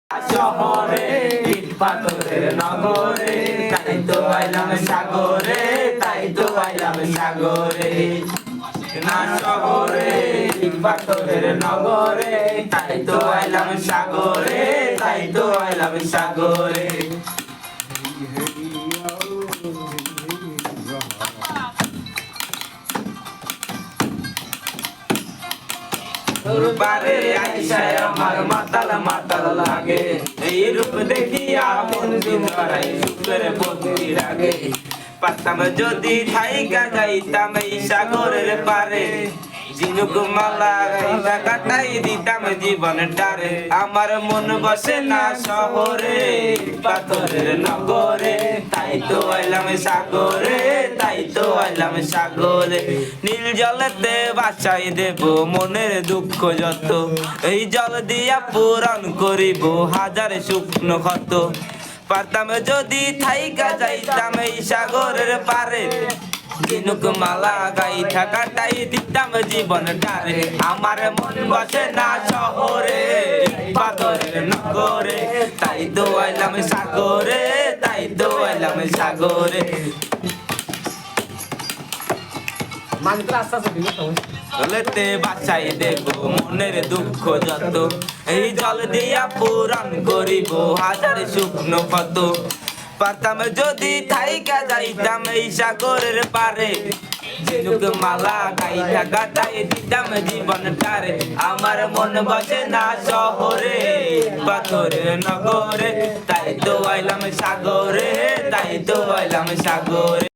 শহরে ইট পাথরের নগরে, তাই তো আইলাম সাগরে, তাই তো আইলাম সাগরে। না শহরে ইট পাথরের নগরে, তাই তো আইলাম সাগরে, তাই তো আইলাম সাগরে। তোর বারে আইসায় আমার মাতাল মাতাল লাগে, এই রূপ দেখিয়া মন ধরাই সুখের বন্দি লাগে। পারতাম যদি থাইকা যাইতাম এই সাগরের পারে, ঝিনুক মালা গাইলা কাটাই দিতাম জীবনটারে। আমার মন বসে না শহরে পাথরের নগরে, তাই তো আইলাম সাগরে, তাই তো আইলাম সাগরে। নীল জলেতে বাসাই দেব মনের দুঃখ যত, এই জল দিয়া পূরণ করিব হাজার শুকনো ক্ষত। পারতাম যদি থাইকা যাইতাম এই সাগরের পারে, ঝিনুক মালা গাইথা কাটাই দিতাম জীবনটারে। আমার মন বসে না শহরে পাথরের নগরে, তাই তো আইলাম সাগরে, তাই তো আইলাম সাগরে। জলেতে বাসাই দেব মনের দুঃখ যত, এই জল দিয়া পূরণ করিব হাজার শুকনো ক্ষত। পারতাম যদি থাইকা যাইতাম এই সাগরের পারে, ঝিনুক মালা গাইথা কাটাই দিতাম জীবনটারে। আমার মন বসে না শহরে পাথরের নগরে, তাই তো আইলাম সাগরে, তাই তো আইলাম সাগরে।